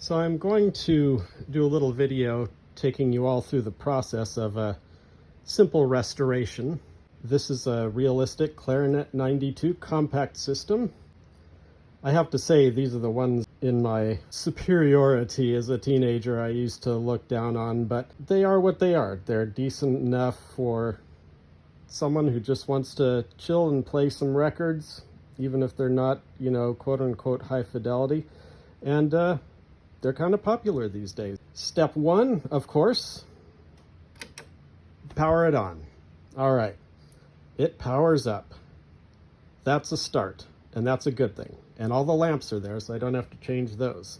So I'm going to do a little video taking you all through the process of a simple restoration. This is a realistic Clarinet 92 compact system. I have to say these are the ones in my superiority as a teenager I used to look down on, but they are what they are. They're decent enough for someone who just wants to chill and play some records, even if they're not, quote unquote high fidelity. And they're kind of popular these days. Step one, of course, power it on. All right, it powers up. That's a start, and that's a good thing. And all the lamps are there, so I don't have to change those.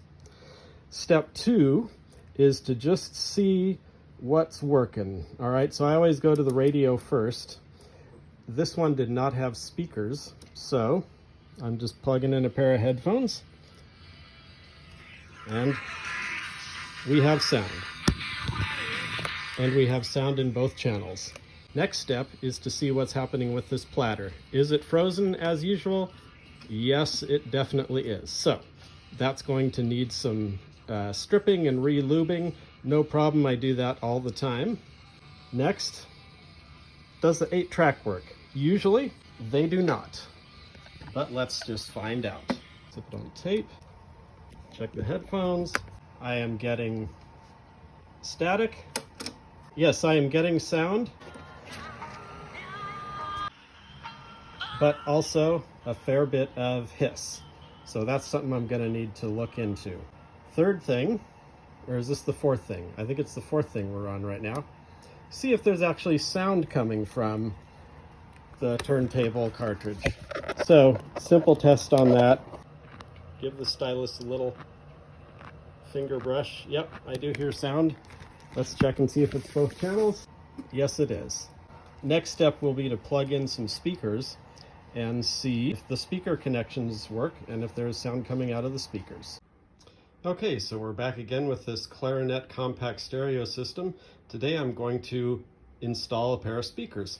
Step two is to just see what's working. All right, so I always go to the radio first. This one did not have speakers, so I'm just plugging in a pair of headphones. And we have sound. And we have sound in both channels. Next step is to see what's happening with this platter. Is it frozen as usual? Yes, it definitely is. So that's going to need some stripping and re-lubing. No problem, I do that all the time. Next, does the 8-track work? Usually, they do not. But let's just find out. Zip it on tape. Check the headphones. I am getting static. Yes, I am getting sound, but also a fair bit of hiss. So that's something I'm going to need to look into. Third thing, or is this the fourth thing? I think it's the fourth thing we're on right now. See if there's actually sound coming from the turntable cartridge. So, simple test on that. Give the stylus a little finger brush. Yep, I do hear sound. Let's check and see if it's both channels. Yes, it is. Next step will be to plug in some speakers and see if the speaker connections work and if there's sound coming out of the speakers. Okay, so we're back again with this Clarinet compact stereo system. Today I'm going to install a pair of speakers.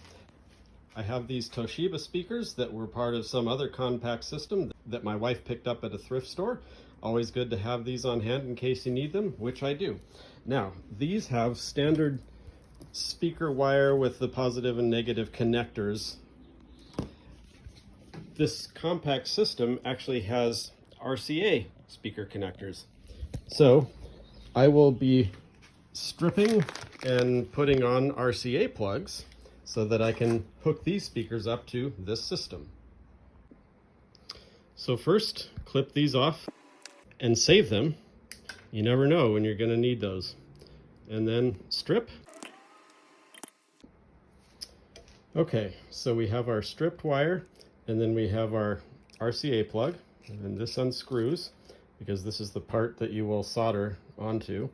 I have these Toshiba speakers that were part of some other compact system that my wife picked up at a thrift store. Always good to have these on hand in case you need them, which I do. Now, these have standard speaker wire with the positive and negative connectors. This compact system actually has RCA speaker connectors. So I will be stripping and putting on RCA plugs so that I can hook these speakers up to this system. So first, clip these off and save them. You never know when you're going to need those. And then strip. Okay, so we have our stripped wire, and then we have our RCA plug, and this unscrews because this is the part that you will solder onto.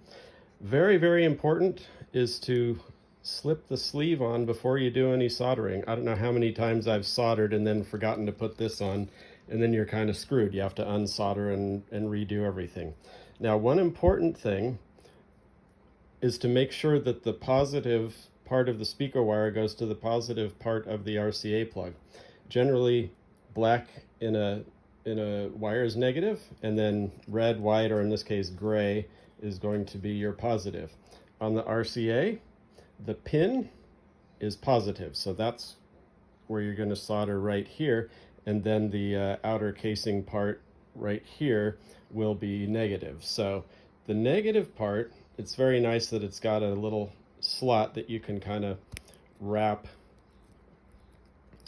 Very, very important is to slip the sleeve on before you do any soldering. I don't know how many times I've soldered and then forgotten to put this on, and then you're kind of screwed. You have to unsolder and redo everything. Now, one important thing is to make sure that the positive part of the speaker wire goes to the positive part of the RCA plug. Generally, black in a wire is negative, and then red, white, or in this case gray, is going to be your positive. On the RCA, the pin is positive, so that's where you're going to solder right here, and then the outer casing part right here will be negative. So the negative part, it's very nice that it's got a little slot that you can kind of wrap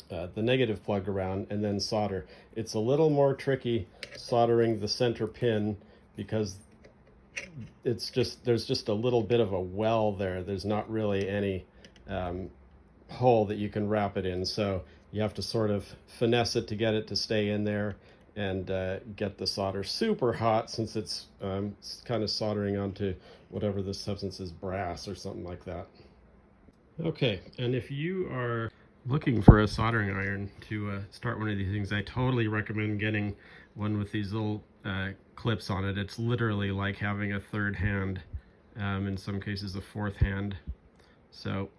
the negative plug around and then solder. It's a little more tricky soldering the center pin because it's just, there's just a little bit of a well there. There's not really any hole that you can wrap it in. So you have to sort of finesse it to get it to stay in there and get the solder super hot, since it's kind of soldering onto whatever the substance is, brass or something like that. Okay, and if you are looking for a soldering iron to start one of these things, I totally recommend getting one with these little clips on it. It's literally like having a third hand, in some cases a fourth hand. So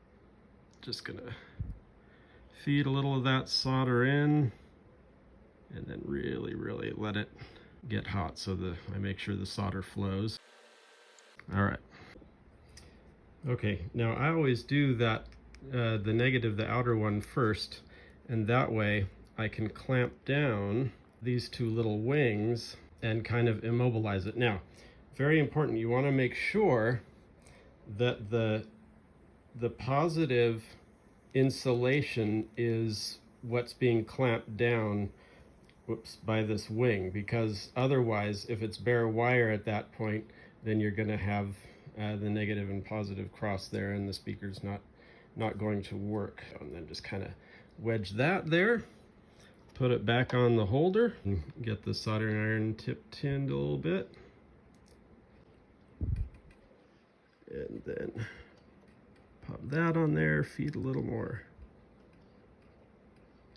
just gonna feed a little of that solder in and then really let it get hot so I make sure the solder flows. All right. Okay, now I always do that, the negative, the outer one first, and that way I can clamp down these two little wings and kind of immobilize it. Now, very important, you want to make sure that the positive insulation is what's being clamped down, by this wing, because otherwise, if it's bare wire at that point, then you're going to have the negative and positive cross there, and the speaker's not going to work. And then just kind of wedge that there, put it back on the holder, and get the soldering iron tipped-in a little bit, and then pop that on there, feed a little more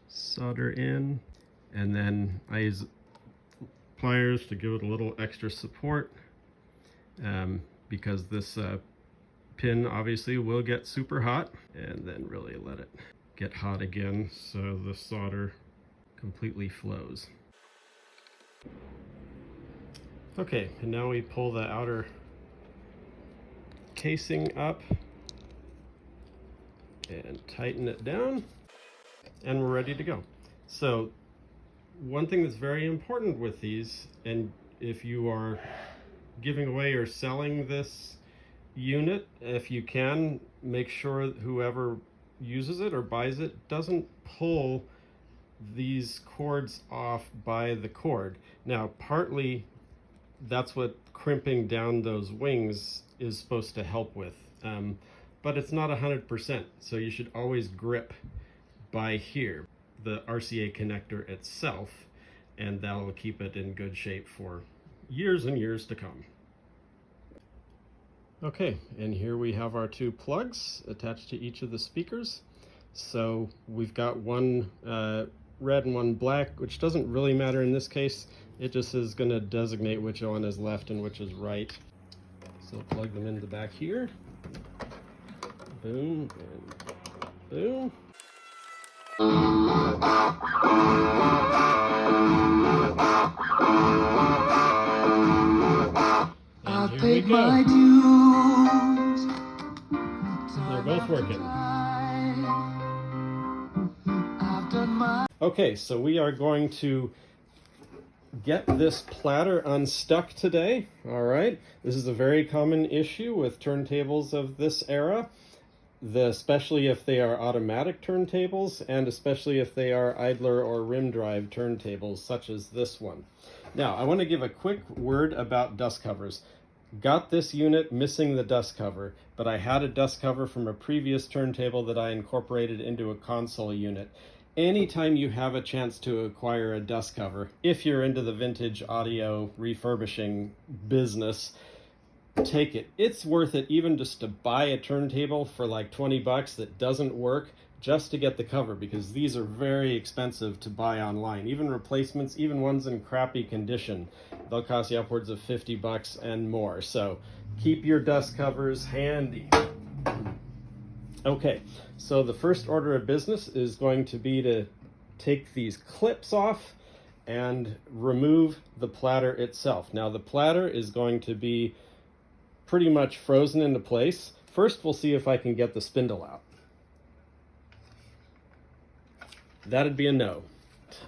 solder in, and then I use pliers to give it a little extra support, because this pin obviously will get super hot, and then really let it get hot again so the solder completely flows. Okay, and now we pull the outer casing up and tighten it down, and we're ready to go. So one thing that's very important with these, and if you are giving away or selling this unit, if you can, make sure whoever uses it or buys it doesn't pull these cords off by the cord. Now, partly that's what crimping down those wings is supposed to help with, but it's not 100%, so you should always grip by here, the RCA connector itself, and that will keep it in good shape for years and years to come. Okay, and here we have our two plugs attached to each of the speakers. So we've got one red and one black, which doesn't really matter in this case. It just is going to designate which one is left and which is right. So plug them in the back here. Boom and boom. And here we go. They're both working. Okay, so we are going to get this platter unstuck today. All right, this is a very common issue with turntables of this era, especially if they are automatic turntables, and especially if they are idler or rim drive turntables such as this one. Now, I want to give a quick word about dust covers. Got this unit missing the dust cover, but I had a dust cover from a previous turntable that I incorporated into a console unit. Anytime you have a chance to acquire a dust cover, if you're into the vintage audio refurbishing business, take it. It's worth it even just to buy a turntable for like 20 bucks that doesn't work just to get the cover, because these are very expensive to buy online. Even replacements, even ones in crappy condition, they'll cost you upwards of 50 bucks and more. So keep your dust covers handy. Okay, so the first order of business is going to be to take these clips off and remove the platter itself. Now the platter is going to be pretty much frozen into place. First, we'll see if I can get the spindle out. That'd be a no.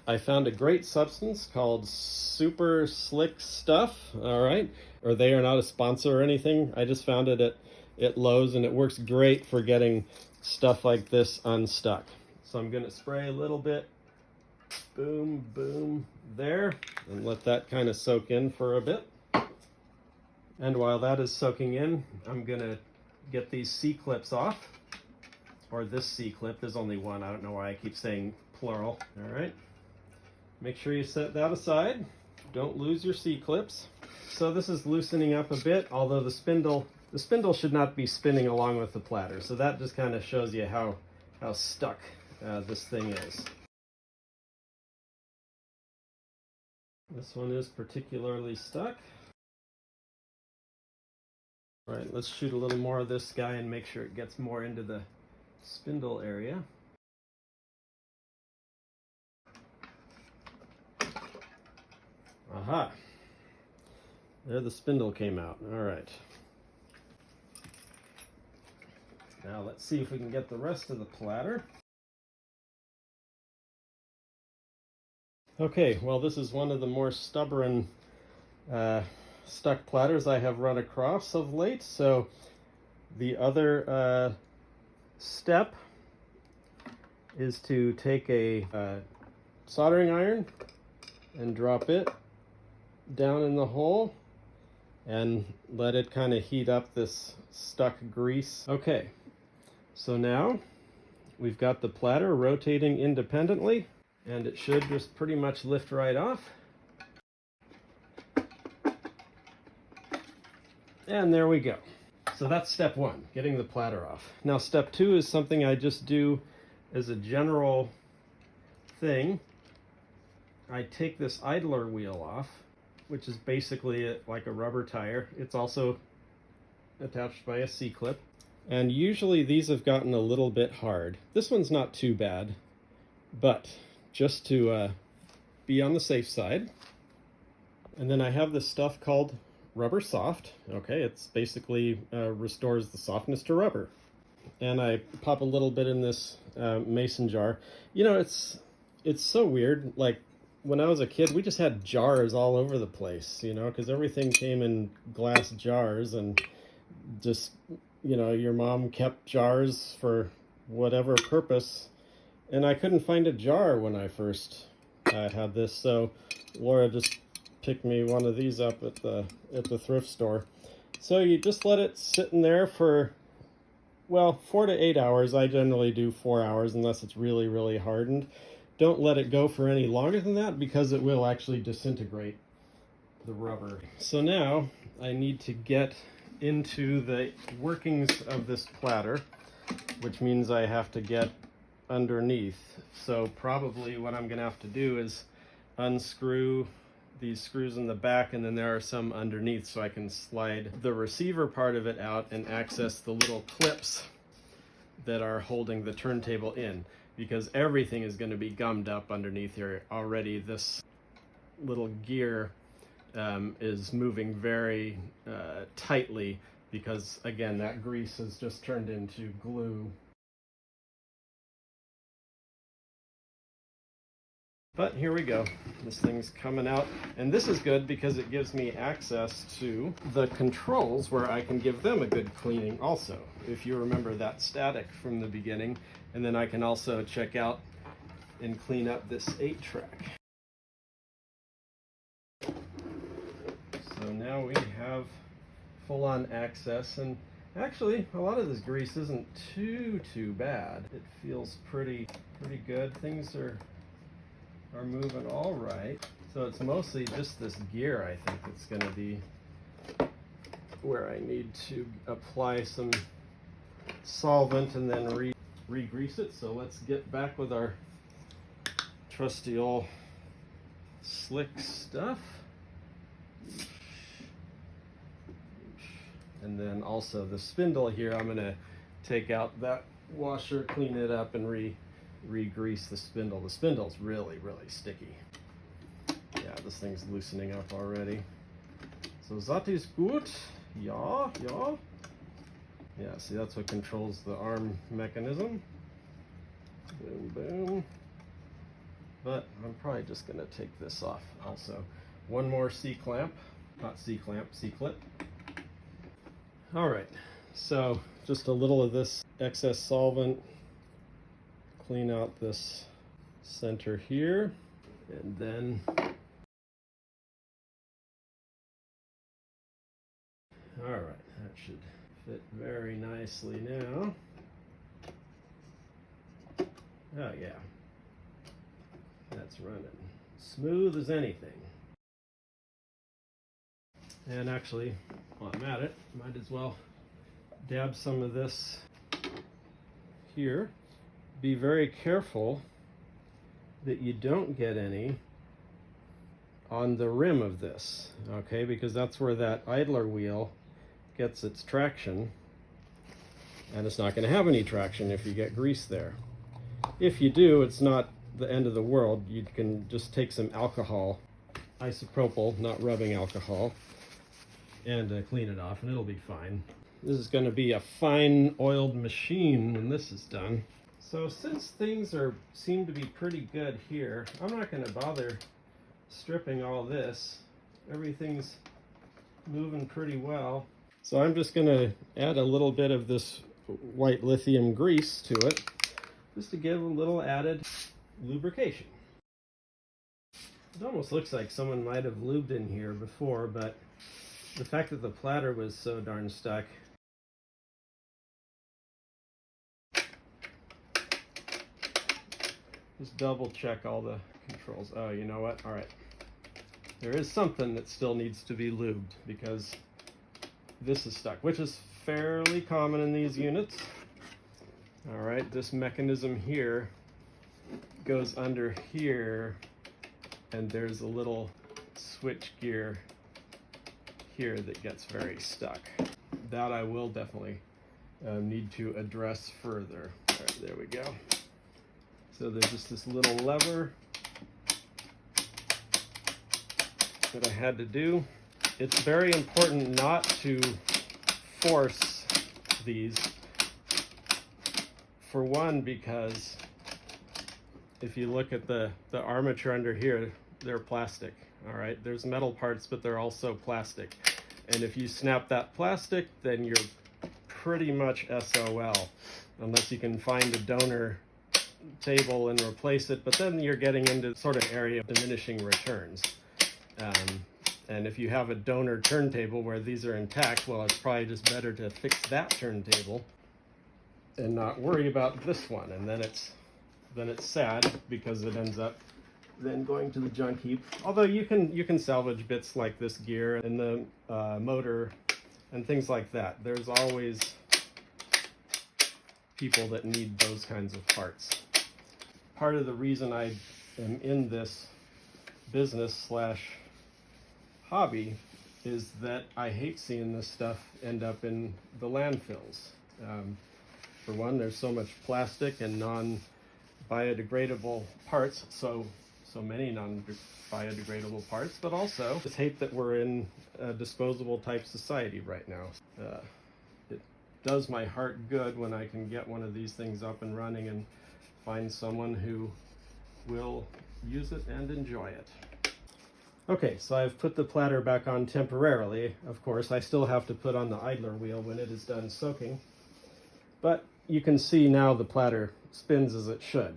I found a great substance called Super Slick Stuff, all right? Or they are not a sponsor or anything. I just found it at Lowe's, and it works great for getting stuff like this unstuck. So I'm gonna spray a little bit, boom, boom, there, and let that kind of soak in for a bit. And while that is soaking in, I'm gonna get these C-clips off, or this C-clip. There's only one, I don't know why I keep saying plural. All right, make sure you set that aside. Don't lose your C-clips. So this is loosening up a bit, although the spindle should not be spinning along with the platter. So that just kind of shows you how stuck this thing is. This one is particularly stuck. All right, let's shoot a little more of this guy and make sure it gets more into the spindle area. Aha, There the spindle came out. All right. Now let's see if we can get the rest of the platter. Okay, well this is one of the more stubborn stuck platters I have run across of late. So the other step is to take a soldering iron and drop it down in the hole and let it kind of heat up this stuck grease. Okay, so now we've got the platter rotating independently, and it should just pretty much lift right off. And there we go. So that's step one, getting the platter off. Now step two is something I just do as a general thing. I take this idler wheel off, which is basically like a rubber tire. It's also attached by a C-clip. And usually these have gotten a little bit hard. This one's not too bad, but just to be on the safe side. And then I have this stuff called Rubber Soft. Okay, it's basically restores the softness to rubber. And I pop a little bit in this mason jar. You know, it's so weird. Like, when I was a kid, we just had jars all over the place, you know, because everything came in glass jars, and just, you know, your mom kept jars for whatever purpose. And I couldn't find a jar when I first had this, so Laura just picked me one of these up at the thrift store. So you just let it sit in there for, well, 4 to 8 hours. I generally do 4 hours unless it's really, really hardened. Don't let it go for any longer than that because it will actually disintegrate the rubber. So now I need to get into the workings of this platter, which means I have to get underneath. So probably what I'm going to have to do is unscrew these screws in the back, and then there are some underneath so I can slide the receiver part of it out and access the little clips that are holding the turntable in, because everything is going to be gummed up underneath here already. This little gear is moving very tightly because, again, that grease has just turned into glue. But here we go. This thing's coming out, and this is good because it gives me access to the controls where I can give them a good cleaning also, if you remember that static from the beginning. And then I can also check out and clean up this 8-track. So now we have full-on access, and actually a lot of this grease isn't too bad. It feels pretty good. Things are moving all right. So it's mostly just this gear, I think, that's going to be where I need to apply some solvent and then re-grease it. So let's get back with our trusty old slick stuff. And then also the spindle here, I'm going to take out that washer, clean it up, and re-grease the spindle. The spindle's really sticky. Yeah, this thing's loosening up already. So that is good. Yeah. Yeah, see, that's what controls the arm mechanism. Boom. But I'm probably just going to take this off also. One more C-clamp. Not C-clamp, C-clip. All right, so just a little of this excess solvent. Clean out this center here, and then all right, that should fit very nicely now. Oh yeah, that's running smooth as anything. And actually, while I'm at it, might as well dab some of this here. Be very careful that you don't get any on the rim of this, okay? Because that's where that idler wheel gets its traction, and it's not going to have any traction if you get grease there. If you do, it's not the end of the world. You can just take some alcohol, isopropyl, not rubbing alcohol, and clean it off, and it'll be fine. This is going to be a fine oiled machine when this is done. So since things seem to be pretty good here, I'm not going to bother stripping all this. Everything's moving pretty well. So I'm just going to add a little bit of this white lithium grease to it, just to give a little added lubrication. It almost looks like someone might have lubed in here before, but the fact that the platter was so darn stuck. Just double check all the controls. Oh, you know what? All right. There is something that still needs to be lubed because this is stuck, which is fairly common in these units. All right, this mechanism here goes under here, and there's a little switch gear here that gets very stuck. That I will definitely need to address further. All right, there we go. So there's just this little lever that I had to do. It's very important not to force these. For one, because if you look at the armature under here, they're plastic. All right, there's metal parts, but they're also plastic. And if you snap that plastic, then you're pretty much SOL, unless you can find a donor table and replace it, but then you're getting into sort of area of diminishing returns. And if you have a donor turntable where these are intact, well, it's probably just better to fix that turntable and not worry about this one. And then it's sad because it ends up then going to the junk heap. Although you can salvage bits like this gear and the motor and things like that. There's always people that need those kinds of parts. Part of the reason I am in this business / hobby is that I hate seeing this stuff end up in the landfills. For one, there's so much plastic and non-biodegradable parts, so many non-biodegradable parts, but also just hate that we're in a disposable type society right now. It does my heart good when I can get one of these things up and running and find someone who will use it and enjoy it. Okay, so I've put the platter back on temporarily. Of course, I still have to put on the idler wheel when it is done soaking. But you can see now the platter spins as it should.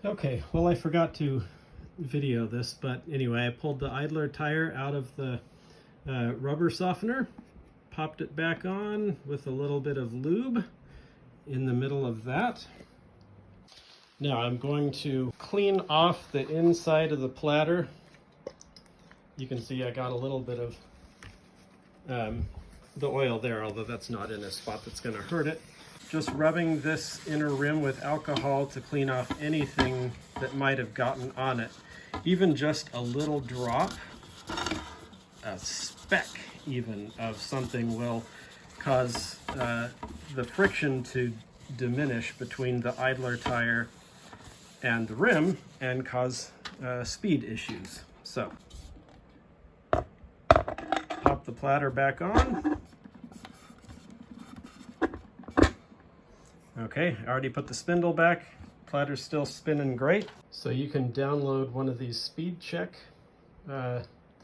Okay, well, I forgot to video this, but anyway, I pulled the idler tire out of the rubber softener, popped it back on with a little bit of lube in the middle of that. Now I'm going to clean off the inside of the platter. You can see I got a little bit of the oil there, although that's not in a spot that's going to hurt it. Just rubbing this inner rim with alcohol to clean off anything that might have gotten on it. Even just a little drop, a speck even of something will cause the friction to diminish between the idler tire and the rim and cause speed issues. So pop the platter back on. Okay, I already put the spindle back. Platter's still spinning great. So you can download one of these speed check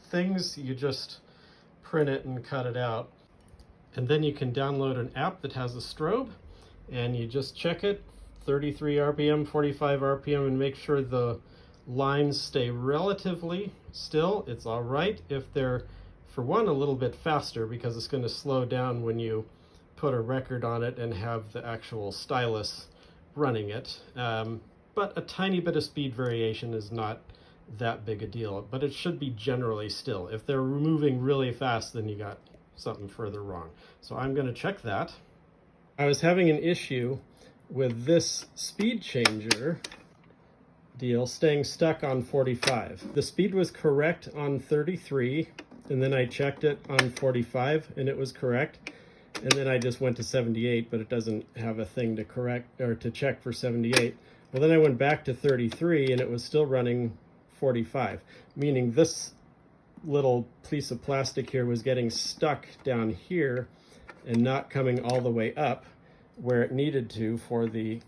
things. You just print it and cut it out. And then you can download an app that has a strobe, and you just check it, 33 RPM, 45 RPM, and make sure the lines stay relatively still. It's all right if they're, for one, a little bit faster, because it's going to slow down when you put a record on it and have the actual stylus running it. But a tiny bit of speed variation is not that big a deal, but it should be generally still. If they're moving really fast, then you got something further wrong. So I'm going to check that. I was having an issue with this speed changer deal staying stuck on 45. The speed was correct on 33, and then I checked it on 45 and it was correct. And then I just went to 78, but it doesn't have a thing to correct or to check for 78. Well, then I went back to 33 and it was still running 45, meaning this little piece of plastic here was getting stuck down here and not coming all the way up where it needed to for the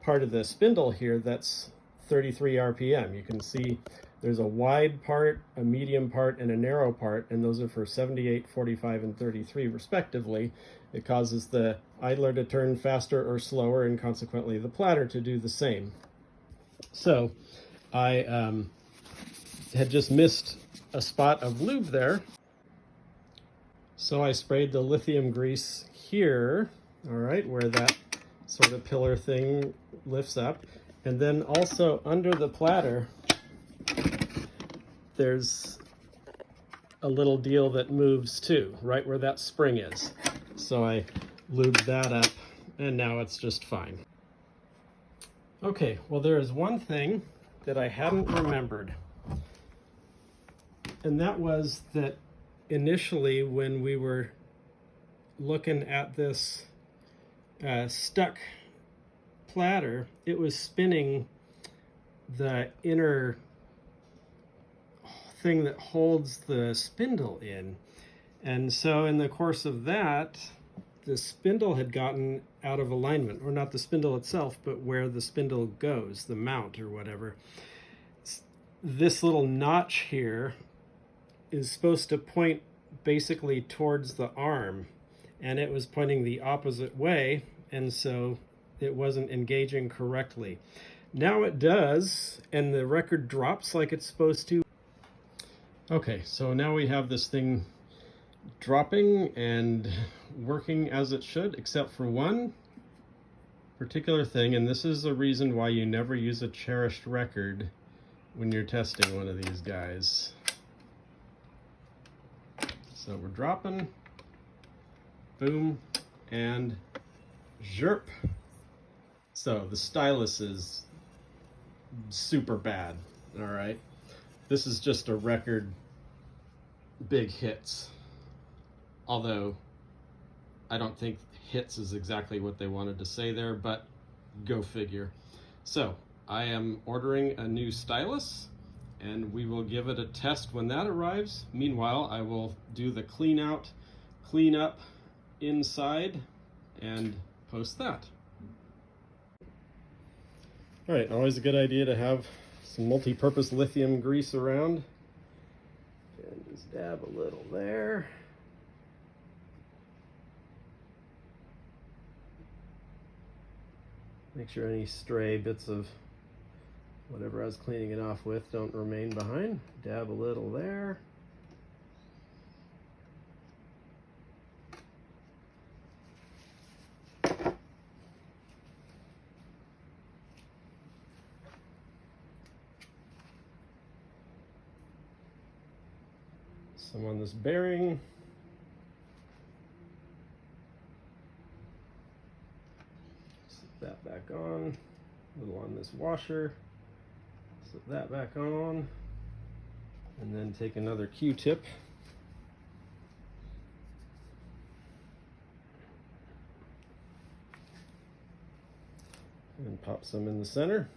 part of the spindle here that's 33 RPM. You can see there's a wide part, a medium part, and a narrow part, and those are for 78, 45, and 33 respectively. It causes the idler to turn faster or slower, and consequently the platter to do the same. So I had just missed a spot of lube there, so I sprayed the lithium grease here, all right, where that sort of pillar thing lifts up, and then also under the platter there's a little deal that moves too, right where that spring is. So I lubed that up, and now it's just fine. Okay, well, there is one thing that I hadn't remembered, and that was that initially when we were looking at this stuck platter, it was spinning the inner thing that holds the spindle in. And so in the course of that, the spindle had gotten out of alignment, or not the spindle itself, but where the spindle goes, the mount or whatever. This little notch here is supposed to point basically towards the arm, and it was pointing the opposite way, and so it wasn't engaging correctly. Now it does, and the record drops like it's supposed to. Okay, so now we have this thing dropping and working as it should, except for one particular thing, and this is a reason why you never use a cherished record when you're testing one of these guys. So we're dropping, boom, and zherp. So the stylus is super bad, all right? This is just a record big hits, although I don't think hits is exactly what they wanted to say there, but go figure. So I am ordering a new stylus, and we will give it a test when that arrives. Meanwhile, I will do the clean out, clean up inside, and post that. All right, always a good idea to have some multi-purpose lithium grease around. And just dab a little there. Make sure any stray bits of whatever I was cleaning it off with don't remain behind. Dab a little there. Some on this bearing. Slip that back on. A little on this washer. Slip that back on. And then take another Q-tip. And pop some in the center.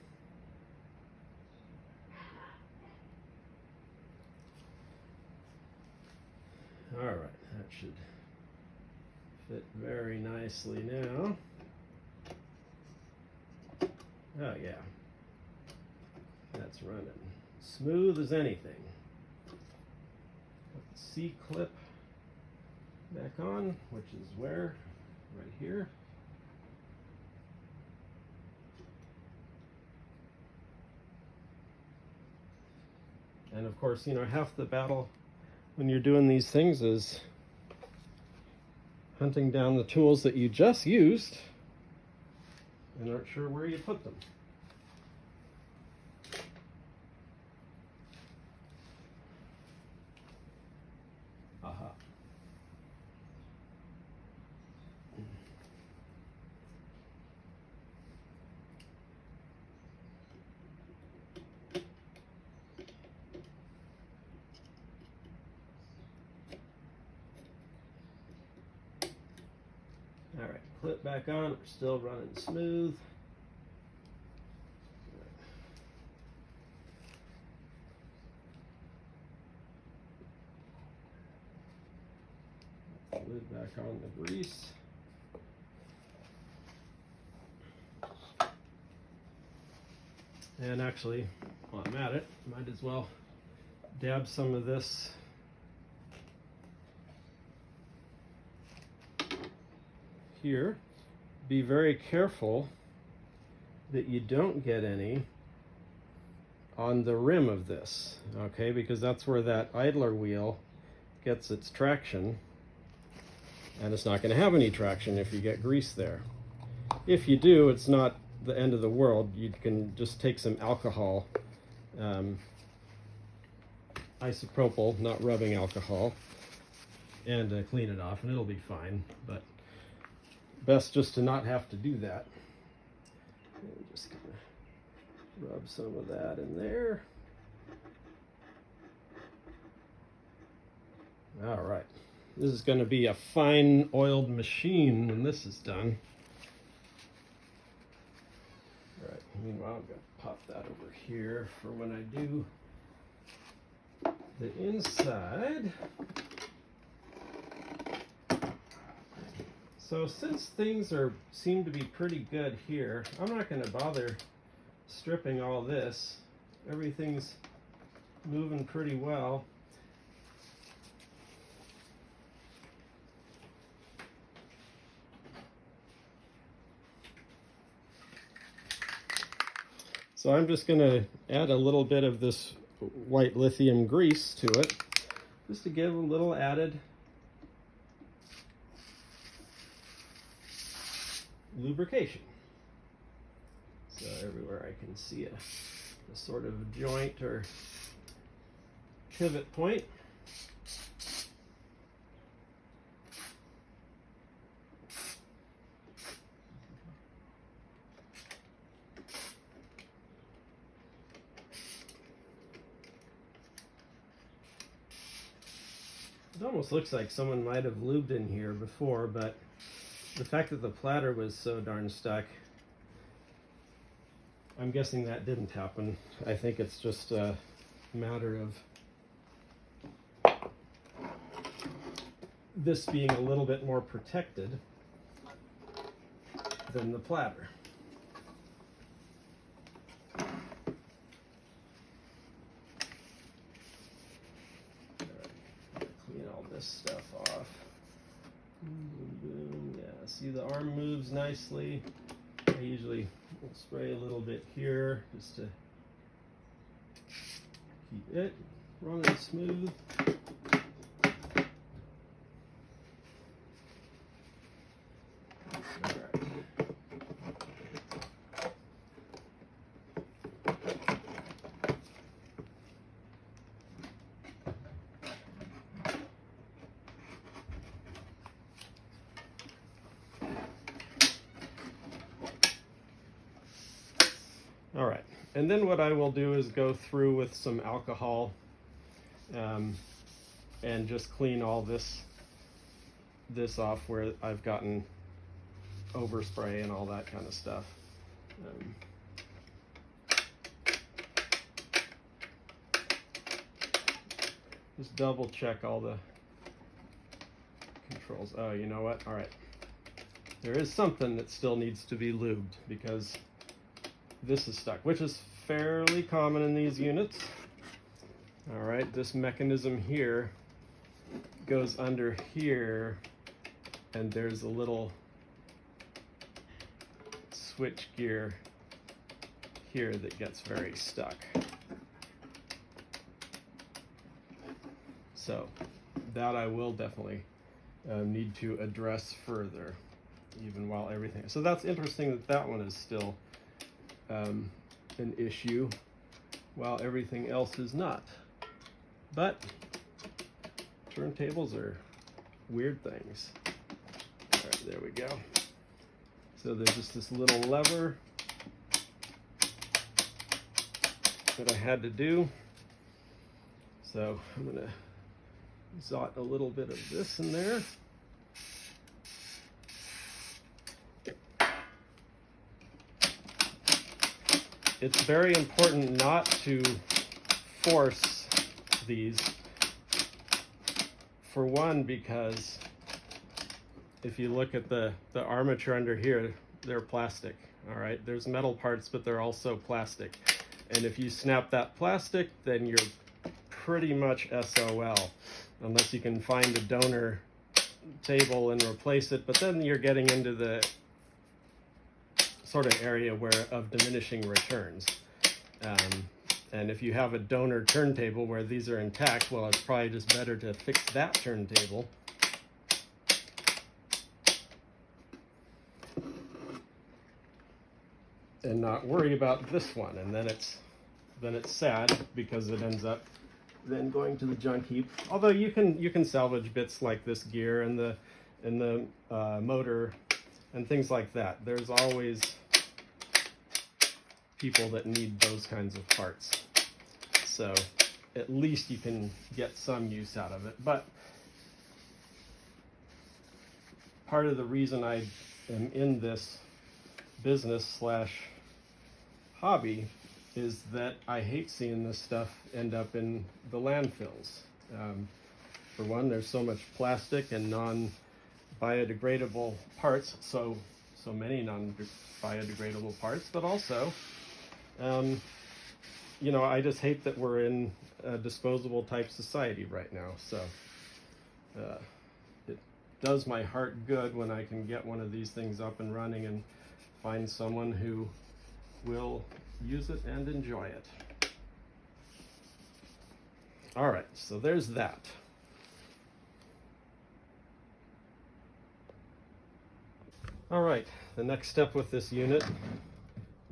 All right, that should fit very nicely now. Oh yeah, that's running smooth as anything. Put the C-clip back on, which is where? Right here. And of course, you know, half the battle when you're doing these things is hunting down the tools that you just used and aren't sure where you put them. Aha. All right, clip back on. We're still running smooth. Lid back on the grease. And actually, while I'm at it, might as well dab some of this here. Be very careful that you don't get any on the rim of this, okay, because that's where that idler wheel gets its traction, and it's not going to have any traction if you get grease there. If you do, it's not the end of the world. You can just take some alcohol, isopropyl, not rubbing alcohol, and clean it off, and it'll be fine. But best just to not have to do that. And just gonna rub some of that in there. All right, this is going to be a fine oiled machine when this is done. All right, meanwhile, I'm going to pop that over here for when I do the inside. So since things seem to be pretty good here, I'm not going to bother stripping all this. Everything's moving pretty well. So I'm just going to add a little bit of this white lithium grease to it, just to give a little added lubrication. So everywhere I can see a sort of joint or pivot point. It almost looks like someone might have lubed in here before, but the fact that the platter was so darn stuck, I'm guessing that didn't happen. I think it's just a matter of this being a little bit more protected than the platter. This stuff off. Boom, boom. Yeah, see the arm moves nicely. I usually will spray a little bit here just to keep it running smooth. All right, and then what I will do is go through with some alcohol and just clean all this off where I've gotten overspray and all that kind of stuff. Just double check all the controls. Oh, you know what? All right, there is something that still needs to be lubed because this is stuck, which is fairly common in these units. All right, this mechanism here goes under here, and there's a little switch gear here that gets very stuck. So that I will definitely need to address further, even while everything. So that's interesting that that one is still an issue while everything else is not. But turntables are weird things. All right, there we go. So there's just this little lever that I had to do. So I'm gonna zot a little bit of this in there. It's very important not to force these. For one, because if you look at the armature under here, they're plastic. All right, there's metal parts, but they're also plastic. And if you snap that plastic, then you're pretty much SOL, unless you can find a donor table and replace it. But then you're getting into the sort of area of diminishing returns. And if you have a donor turntable where these are intact, well, it's probably just better to fix that turntable and not worry about this one. And then it's sad because it ends up then going to the junk heap. Although you can salvage bits like this gear and the motor and things like that. There's always people that need those kinds of parts. So at least you can get some use out of it. But part of the reason I am in this business / hobby is that I hate seeing this stuff end up in the landfills. For one, there's so much plastic and non-biodegradable parts, so many non-biodegradable parts, but also you know, I just hate that we're in a disposable type society right now. So it does my heart good when I can get one of these things up and running and find someone who will use it and enjoy it. All right, so there's that. All right, the next step with this unit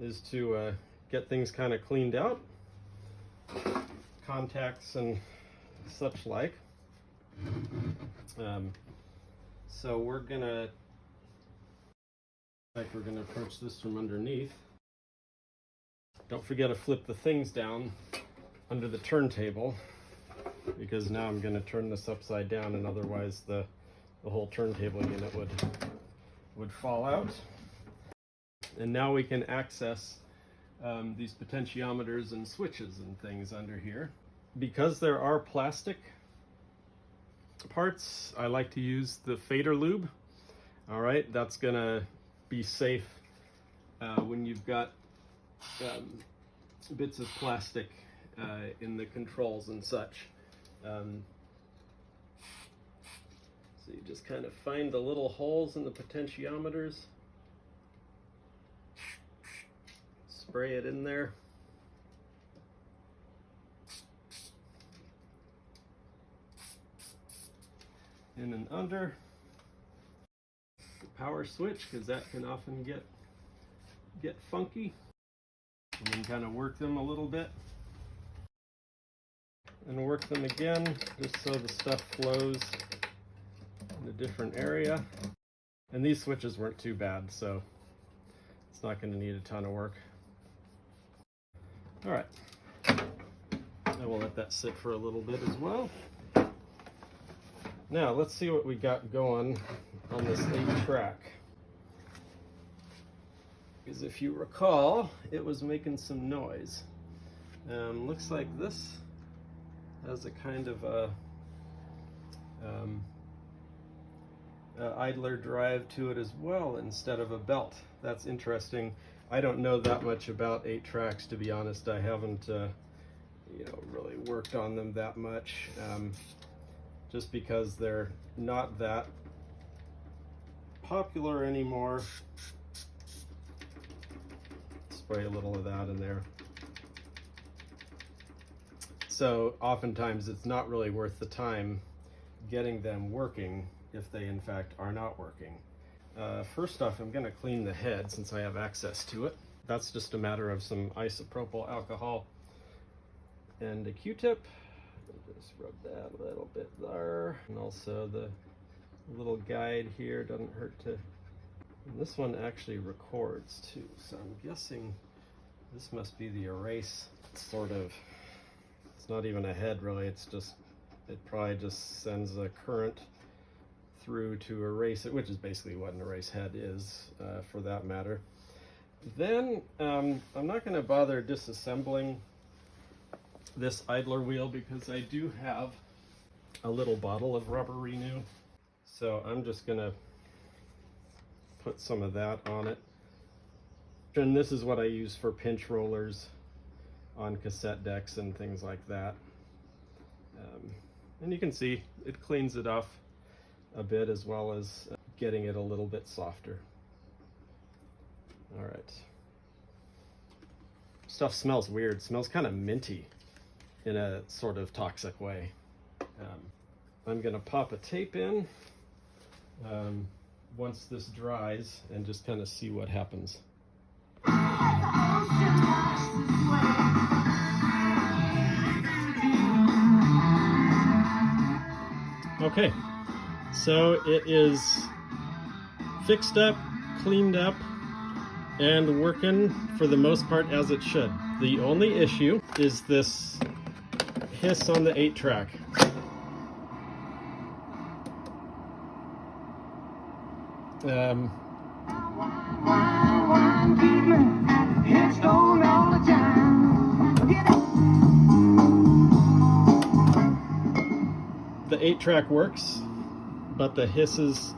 is to get things kind of cleaned out, contacts and such like. So we're gonna approach this from underneath. Don't forget to flip the things down under the turntable, because now I'm going to turn this upside down, and otherwise the whole turntable unit would fall out. And now we can access these potentiometers and switches and things under here. Because there are plastic parts, I like to use the fader lube. All right, that's going to be safe when you've got bits of plastic in the controls and such. So you just kind of find the little holes in the potentiometers, spray it in there, in and under the power switch, because that can often get funky. And then kind of work them a little bit and work them again, just so the stuff flows in a different area. And these switches weren't too bad, so it's not going to need a ton of work. All right, I will let that sit for a little bit as well. Now let's see what we got going on this 8-track. Because if you recall, it was making some noise. Looks like this has a kind of a idler drive to it as well, instead of a belt. That's interesting. I don't know that much about 8-tracks, to be honest. I haven't really worked on them that much, just because they're not that popular anymore. Spray a little of that in there. So oftentimes it's not really worth the time getting them working if they in fact are not working. First off, I'm going to clean the head since I have access to it. That's just a matter of some isopropyl alcohol and a Q-tip. Just rub that a little bit there. And also the little guide here doesn't hurt to. And this one actually records too, so I'm guessing this must be the erase sort of. It's not even a head really, it probably just sends a current through to erase it, which is basically what an erase head is, for that matter. Then I'm not going to bother disassembling this idler wheel because I do have a little bottle of rubber renew. So I'm just going to put some of that on it. And this is what I use for pinch rollers on cassette decks and things like that. And you can see it cleans it off a bit, as well as getting it a little bit softer. All right. Stuff smells weird. It smells kind of minty in a sort of toxic way. I'm gonna pop a tape in once this dries and just kind of see what happens. Okay, so it is fixed up, cleaned up, and working for the most part as it should. The only issue is this hiss on the 8-track. The 8-track works, but the hiss is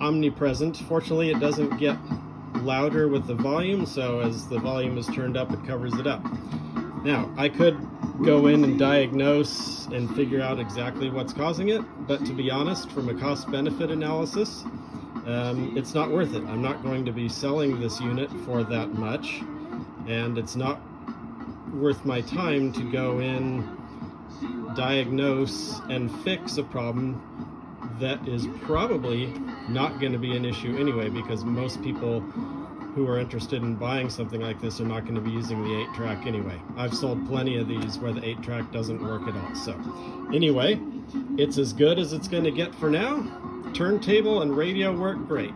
omnipresent. Fortunately, it doesn't get louder with the volume, so as the volume is turned up, it covers it up. Now, I could go in and diagnose and figure out exactly what's causing it, but to be honest, from a cost-benefit analysis, it's not worth it. I'm not going to be selling this unit for that much, and it's not worth my time to go in, diagnose, and fix a problem that is probably not going to be an issue anyway, because most people who are interested in buying something like this are not going to be using the 8-track anyway. I've sold plenty of these where the 8-track doesn't work at all. So anyway, it's as good as it's going to get for now. Turntable and radio work great.